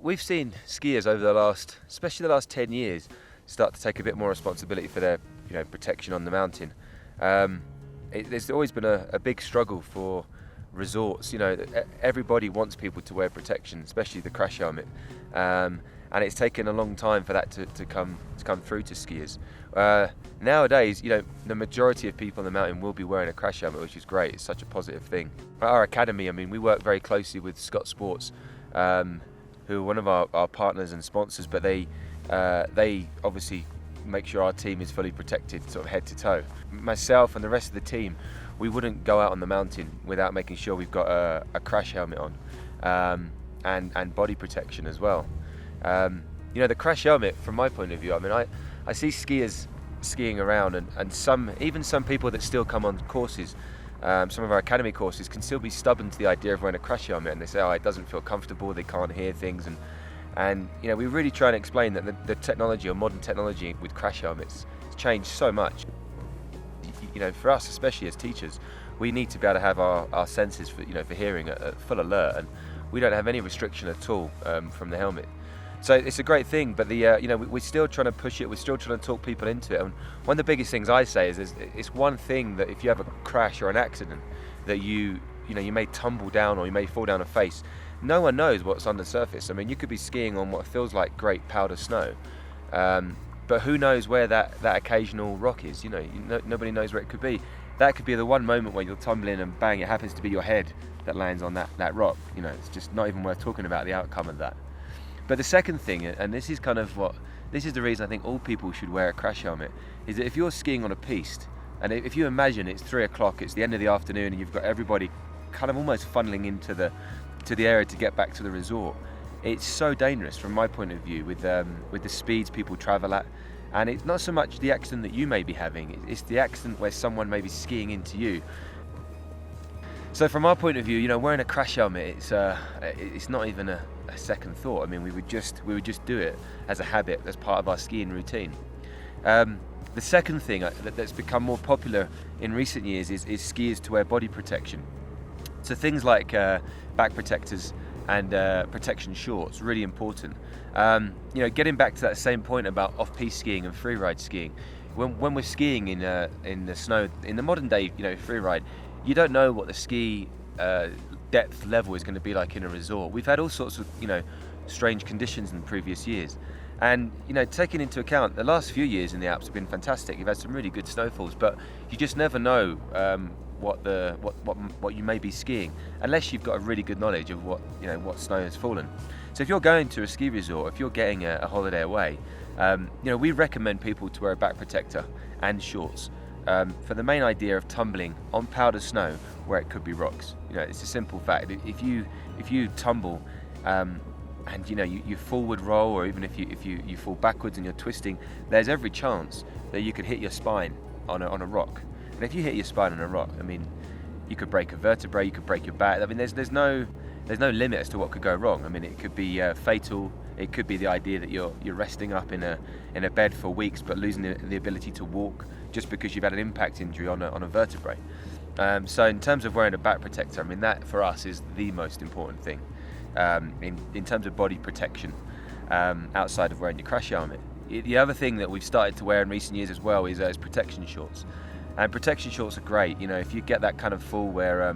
we've seen skiers over especially the last 10 years, start to take a bit more responsibility for their, protection on the mountain. There's always been a big struggle for resorts. Everybody wants people to wear protection, especially the crash helmet. And it's taken a long time for that to come through to skiers. Nowadays, the majority of people on the mountain will be wearing a crash helmet, which is great. It's such a positive thing. At our academy, we work very closely with Scott Sports, who are one of our partners and sponsors, but they obviously make sure our team is fully protected, sort of head to toe. Myself and the rest of the team, we wouldn't go out on the mountain without making sure we've got a crash helmet on, and body protection as well. The crash helmet, from my point of view, I see skiers skiing around, and some people that still come on courses, some of our academy courses, can still be stubborn to the idea of wearing a crash helmet, and they say, oh, it doesn't feel comfortable, they can't hear things, and we really try and explain that the technology, or modern technology with crash helmets, has changed so much. For us, especially as teachers, we need to be able to have our senses for hearing at full alert, and we don't have any restriction at all from the helmet. So it's a great thing, but we're still trying to push it. We're still trying to talk people into it. And one of the biggest things I say is it's one thing that if you have a crash or an accident, that you may tumble down or you may fall down a face. No one knows what's on the surface. You could be skiing on what feels like great powder snow, but who knows where that occasional rock is? Nobody knows where it could be. That could be the one moment where you'll tumble in and bang, it happens to be your head that lands on that rock. It's just not even worth talking about the outcome of that. But the second thing, and this is the reason I think all people should wear a crash helmet, is that if you're skiing on a piste, and if you imagine it's 3 o'clock, it's the end of the afternoon, and you've got everybody kind of almost funneling into the area to get back to the resort, it's so dangerous from my point of view with the speeds people travel at. And it's not so much the accident that you may be having, it's the accident where someone may be skiing into you. So from our point of view, wearing a crash helmet, it's not even a second thought. We would just do it as a habit, as part of our skiing routine. The second thing that's become more popular in recent years is skiers to wear body protection. So things like back protectors and protection shorts, really important. Getting back to that same point about off-piste skiing and freeride skiing, when we're skiing in the snow, in the modern day, freeride, you don't know what the ski depth level is going to be like in a resort. We've had all sorts of strange conditions in previous years, and taking into account the last few years in the Alps have been fantastic. You've had some really good snowfalls, but you just never know what you may be skiing unless you've got a really good knowledge of what snow has fallen. So if you're going to a ski resort, if you're getting a holiday away, we recommend people to wear a back protector and shorts, for the main idea of tumbling on powdered snow where it could be rocks. It's a simple fact. If you tumble, and you forward roll, or even if you fall backwards and you're twisting, there's every chance that you could hit your spine on a rock. And if you hit your spine on a rock, you could break a vertebrae, you could break your back. There's no limit as to what could go wrong. It could be fatal. It could be the idea that you're resting up in a bed for weeks but losing the ability to walk just because you've had an impact injury on a vertebrae. So in terms of wearing a back protector, that for us is the most important thing in terms of body protection, outside of wearing your crash helmet. The other thing that we've started to wear in recent years as well is protection shorts. And protection shorts are great. If you get that kind of fall where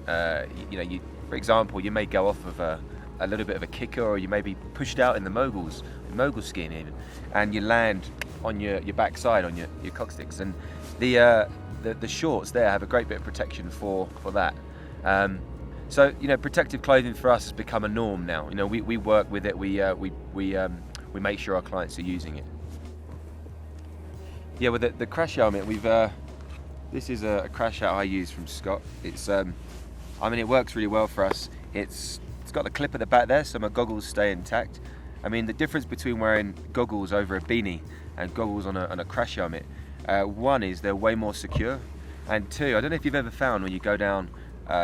for example, you may go off of a little bit of a kicker, or you may be pushed out in the mogul skiing even, and you land on your backside, on your cocksticks, and the shorts there have a great bit of protection for that. So protective clothing for us has become a norm now. We work with it. We make sure our clients are using it. Yeah, with the crash helmet, this is a crash helmet I use from Scott. It's it works really well for us. It's got the clip at the back there, so my goggles stay intact. The difference between wearing goggles over a beanie and goggles on a crash helmet, one is they're way more secure, and two, I don't know if you've ever found when you go down,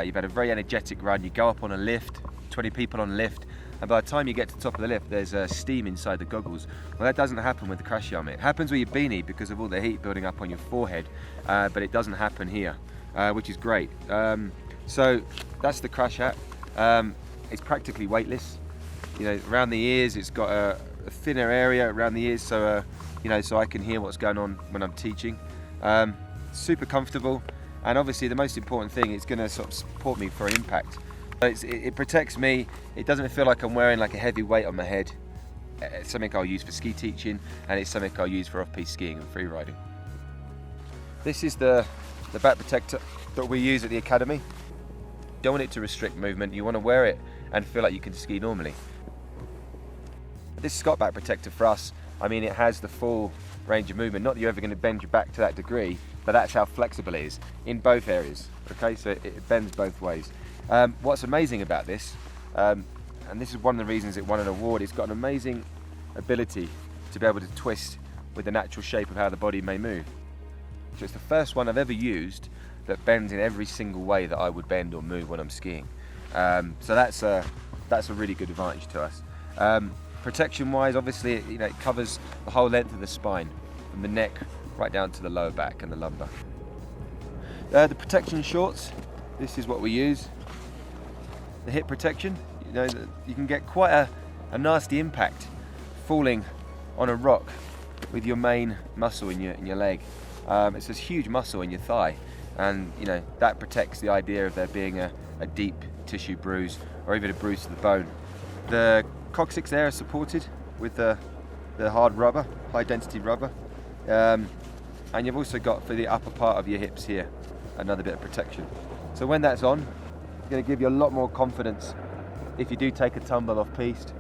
you've had a very energetic run, you go up on a lift, 20 people on a lift, and by the time you get to the top of the lift, there's steam inside the goggles. Well, that doesn't happen with the crash helmet. It happens with your beanie because of all the heat building up on your forehead, but it doesn't happen here, which is great. So that's the crash hat. It's practically weightless. around the ears. It's got a thinner area around the ears, so so I can hear what's going on when I'm teaching. Super comfortable, and obviously the most important thing, it's going to sort of support me for an impact. It protects me. It doesn't feel like I'm wearing like a heavy weight on my head. It's something I'll use for ski teaching, and it's something I'll use for off-piste skiing and free riding. This is the back protector that we use at the academy. You don't want it to restrict movement. You want to wear it and feel like you can ski normally. This Scott back protector for us, I mean, it has the full range of movement. Not that you're ever going to bend your back to that degree, but that's how flexible it is in both areas. Okay, so it bends both ways. What's amazing about this, and this is one of the reasons it won an award, it's got an amazing ability to be able to twist with the natural shape of how the body may move. So it's the first one I've ever used that bends in every single way that I would bend or move when I'm skiing. So that's a really good advantage to us. Protection wise, obviously it covers the whole length of the spine, from the neck right down to the lower back and the lumbar. The protection shorts, this is what we use. The hip protection, you can get quite a nasty impact falling on a rock with your main muscle in your leg. It's this huge muscle in your thigh, and that protects the idea of there being a deep tissue bruise or even a bruise to the bone. The coccyx there is supported with the hard rubber, high density rubber, and you've also got for the upper part of your hips here another bit of protection. So when that's on, it's going to give you a lot more confidence if you do take a tumble off piste.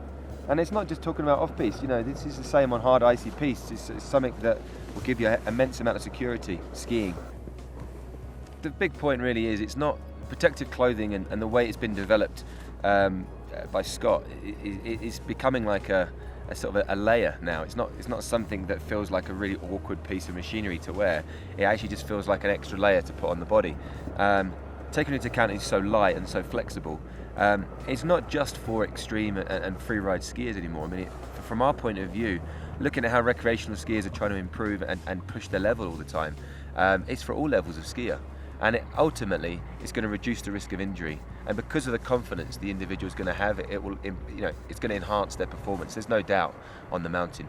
And it's not just talking about off piste, this is the same on hard icy piste. It's something that will give you an immense amount of security skiing. The big point really is it's not protective clothing, and the way it's been developed by Scott is becoming like a sort of a layer now. It's not something that feels like a really awkward piece of machinery to wear. It actually just feels like an extra layer to put on the body. Taking into account it's so light and so flexible, it's not just for extreme and free ride skiers anymore. I mean, from our point of view, looking at how recreational skiers are trying to improve and push their level all the time, it's for all levels of skier. And ultimately, it's going to reduce the risk of injury. And because of the confidence the individual is going to have, it's going to enhance their performance. There's no doubt on the mountain.